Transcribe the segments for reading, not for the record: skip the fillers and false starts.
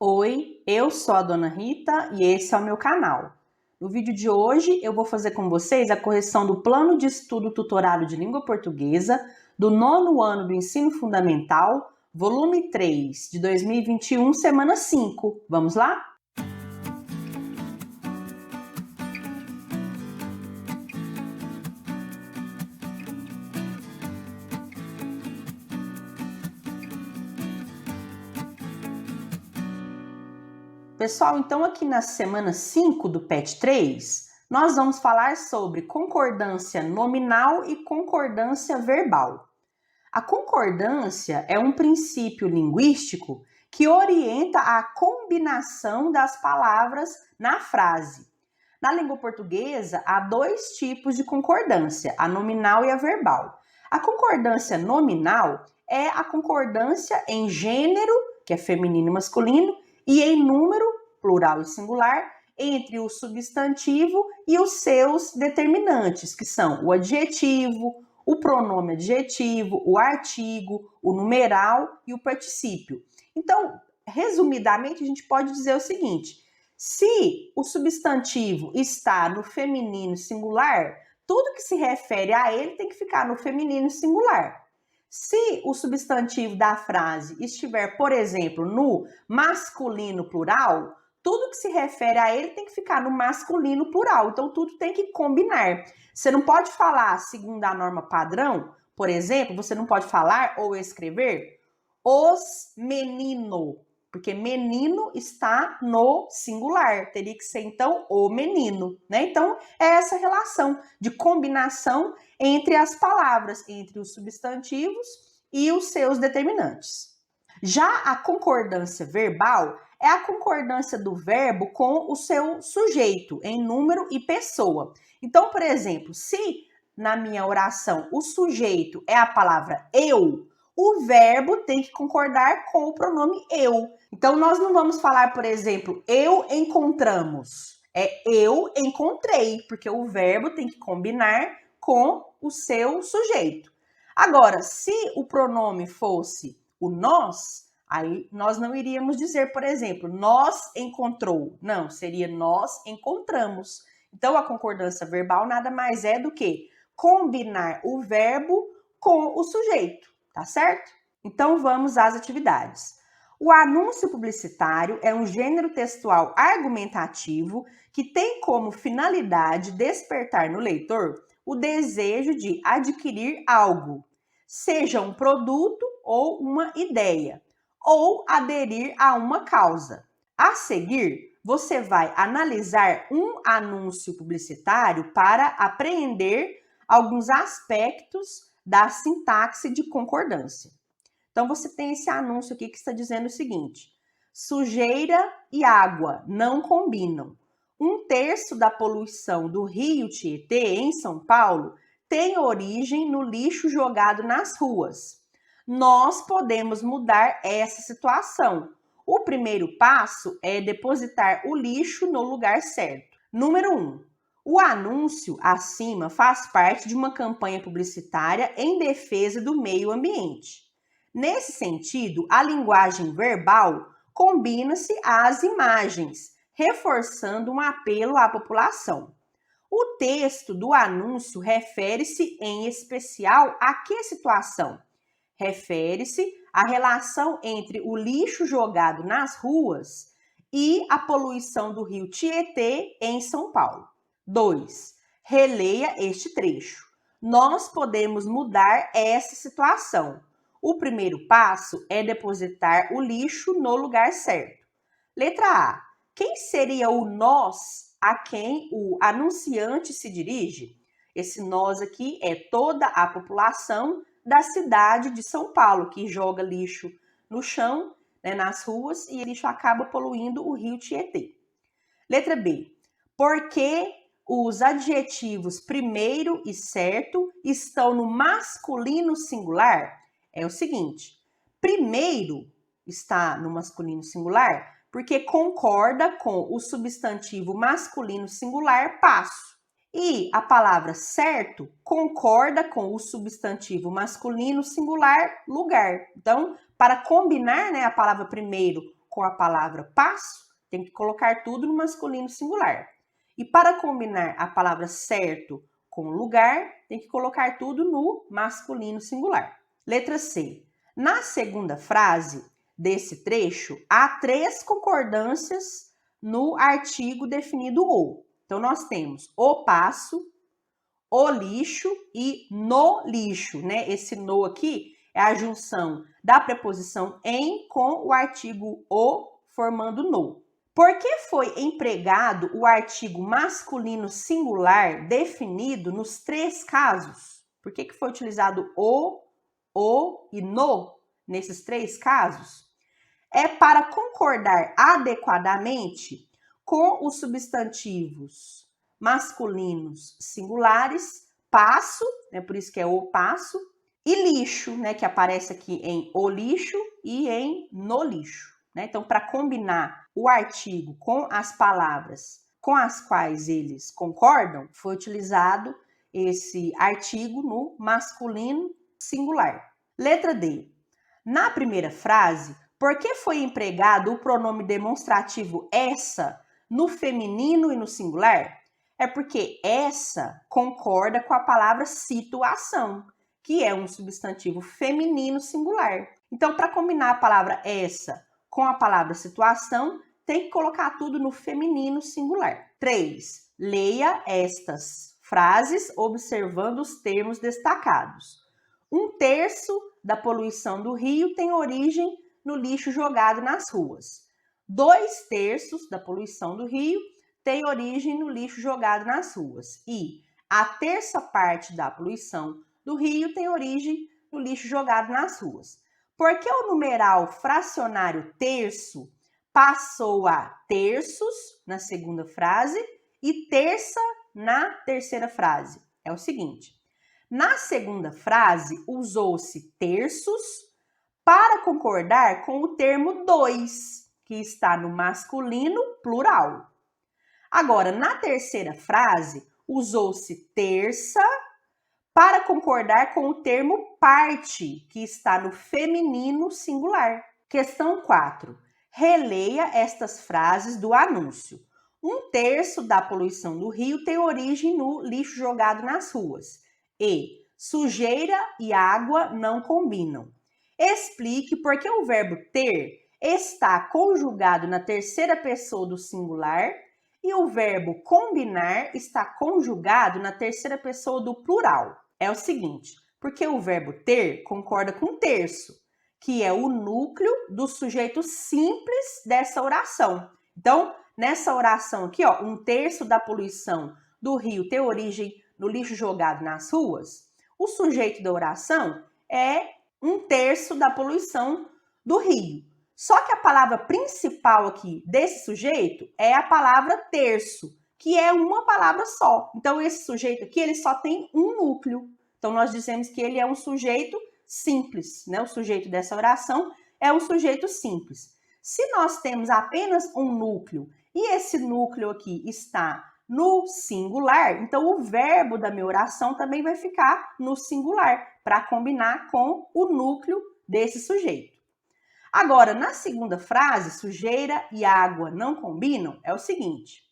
Oi, eu sou a Dona Rita e esse é o meu canal. No vídeo de hoje eu vou fazer com vocês a correção do plano de estudo tutorado de língua portuguesa do 9º ano do ensino fundamental, volume 3, de 2021, semana 5. Vamos lá? Pessoal, então aqui na semana 5 do PET 3, nós vamos falar sobre concordância nominal e concordância verbal. A concordância é um princípio linguístico que orienta a combinação das palavras na frase. Na língua portuguesa, há dois tipos de concordância, a nominal e a verbal. A concordância nominal é a concordância em gênero, que é feminino e masculino, e em número, plural e singular, entre o substantivo e os seus determinantes, que são o adjetivo, o pronome adjetivo, o artigo, o numeral e o particípio. Então, resumidamente, a gente pode dizer o seguinte: se o substantivo está no feminino singular, tudo que se refere a ele tem que ficar no feminino singular. Se o substantivo da frase estiver, por exemplo, no masculino plural, tudo que se refere a ele tem que ficar no masculino plural. Então, tudo tem que combinar. Você não pode falar segundo a norma padrão, por exemplo, você não pode falar ou escrever os menino, porque menino está no singular. Teria que ser, então, o menino, né? Então, é essa relação de combinação entre as palavras, entre os substantivos e os seus determinantes. Já a concordância verbal é a concordância do verbo com o seu sujeito em número e pessoa. Então, por exemplo, se na minha oração o sujeito é a palavra eu, o verbo tem que concordar com o pronome eu. Então, nós não vamos falar, por exemplo, eu encontramos. É eu encontrei, porque o verbo tem que combinar com o seu sujeito. Agora, se o pronome fosse o nós, aí nós não iríamos dizer, por exemplo, nós encontrou. Não, seria nós encontramos. Então, a concordância verbal nada mais é do que combinar o verbo com o sujeito, tá certo? Então, vamos às atividades. O anúncio publicitário é um gênero textual argumentativo que tem como finalidade despertar no leitor o desejo de adquirir algo, seja um produto ou uma ideia, ou aderir a uma causa. A seguir, você vai analisar um anúncio publicitário para apreender alguns aspectos da sintaxe de concordância. Então, você tem esse anúncio aqui que está dizendo o seguinte: sujeira e água não combinam. 1/3 da poluição do rio Tietê, em São Paulo, tem origem no lixo jogado nas ruas. Nós podemos mudar essa situação. O primeiro passo é depositar o lixo no lugar certo. Número 1. O anúncio acima faz parte de uma campanha publicitária em defesa do meio ambiente. Nesse sentido, a linguagem verbal combina-se às imagens, reforçando um apelo à população. O texto do anúncio refere-se em especial a que situação? Refere-se à relação entre o lixo jogado nas ruas e a poluição do rio Tietê, em São Paulo. 2. Releia este trecho. Nós podemos mudar essa situação. O primeiro passo é depositar o lixo no lugar certo. Letra A. Quem seria o nós a quem o anunciante se dirige? Esse nós aqui é toda a população da cidade de São Paulo, que joga lixo no chão, né, nas ruas, e o lixo acaba poluindo o rio Tietê. Letra B. Por que os adjetivos primeiro e certo estão no masculino singular? É o seguinte: primeiro está no masculino singular porque concorda com o substantivo masculino singular passo. E a palavra certo concorda com o substantivo masculino singular lugar. Então, para combinar, né, a palavra primeiro com a palavra passo, tem que colocar tudo no masculino singular. E para combinar a palavra certo com lugar, tem que colocar tudo no masculino singular. Letra C. Na segunda frase desse trecho, há 3 concordâncias no artigo definido o. Então, nós temos o passo, o lixo e no lixo, né? Esse no aqui é a junção da preposição em com o artigo o, formando no. Por que foi empregado o artigo masculino singular definido nos 3 casos? Por que foi utilizado o e no nesses 3 casos? É para concordar adequadamente com os substantivos masculinos singulares, passo, né, por isso que é o passo, e lixo, né, que aparece aqui em o lixo e em no lixo. Né? Então, para combinar o artigo com as palavras com as quais eles concordam, foi utilizado esse artigo no masculino singular. Letra D. Na primeira frase, por que foi empregado o pronome demonstrativo essa no feminino e no singular? É porque essa concorda com a palavra situação, que é um substantivo feminino singular. Então, para combinar a palavra essa com a palavra situação, tem que colocar tudo no feminino singular. 3. Leia estas frases observando os termos destacados. 1/3 da poluição do Rio tem origem no lixo jogado nas ruas. 2/3 da poluição do Rio tem origem no lixo jogado nas ruas. E a 1/3 parte da poluição do Rio tem origem no lixo jogado nas ruas. Por que o numeral fracionário terço passou a terços na segunda frase e terça na terceira frase? É o seguinte, na segunda frase usou-se terços para concordar com o termo dois, que está no masculino plural. Agora, na terceira frase, usou-se terça para concordar com o termo parte, que está no feminino singular. Questão 4. Releia estas frases do anúncio. 1/3 da poluição do Rio tem origem no lixo jogado nas ruas. E sujeira e água não combinam. Explique por que o verbo ter está conjugado na terceira pessoa do singular e o verbo combinar está conjugado na terceira pessoa do plural. É o seguinte, porque o verbo ter concorda com terço, que é o núcleo do sujeito simples dessa oração. Então, nessa oração aqui, ó, 1/3 da poluição do Rio tem origem no lixo jogado nas ruas, o sujeito da oração é 1/3 da poluição do Rio. Só que a palavra principal aqui desse sujeito é a palavra terço, que é uma palavra só. Então, esse sujeito aqui, ele só tem um núcleo. Então, nós dizemos que ele é um sujeito simples, né? O sujeito dessa oração é um sujeito simples. Se nós temos apenas um núcleo e esse núcleo aqui está no singular, então o verbo da minha oração também vai ficar no singular, para combinar com o núcleo desse sujeito. Agora, na segunda frase, sujeira e água não combinam, é o seguinte.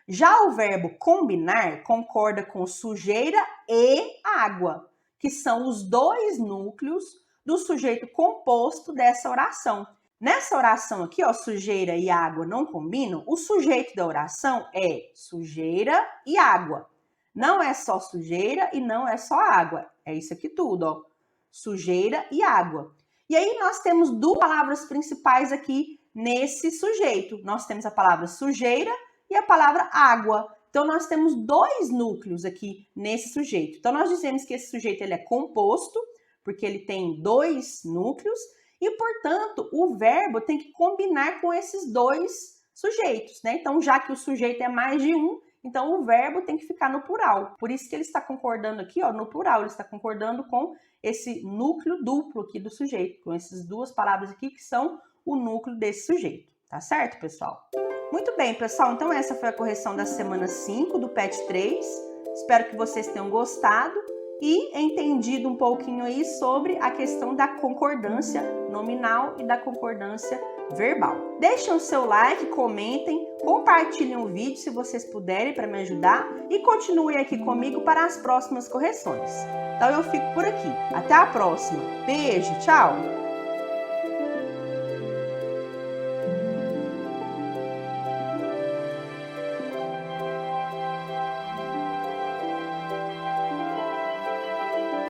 Já o verbo combinar concorda com sujeira e água, que são os 2 núcleos do sujeito composto dessa oração. Nessa oração aqui, ó, sujeira e água não combinam, o sujeito da oração é sujeira e água. Não é só sujeira e não é só água. É isso aqui tudo, ó. Sujeira e água. E aí nós temos 2 palavras principais aqui nesse sujeito. Nós temos a palavra sujeira e a palavra água. Então, nós temos 2 núcleos aqui nesse sujeito. Então, nós dizemos que esse sujeito ele é composto, porque ele tem 2 núcleos, e, portanto, o verbo tem que combinar com esses 2 sujeitos, né? Então, já que o sujeito é mais de um, então o verbo tem que ficar no plural. Por isso que ele está concordando aqui, ó, no plural, ele está concordando com esse núcleo duplo aqui do sujeito, com essas 2 palavras aqui que são o núcleo desse sujeito. Tá certo, pessoal? Muito bem, pessoal, então essa foi a correção da semana 5 do PET 3. Espero que vocês tenham gostado e entendido um pouquinho aí sobre a questão da concordância nominal e da concordância verbal. Deixem o seu like, comentem, compartilhem o vídeo se vocês puderem para me ajudar e continuem aqui comigo para as próximas correções. Então eu fico por aqui. Até a próxima. Beijo, tchau!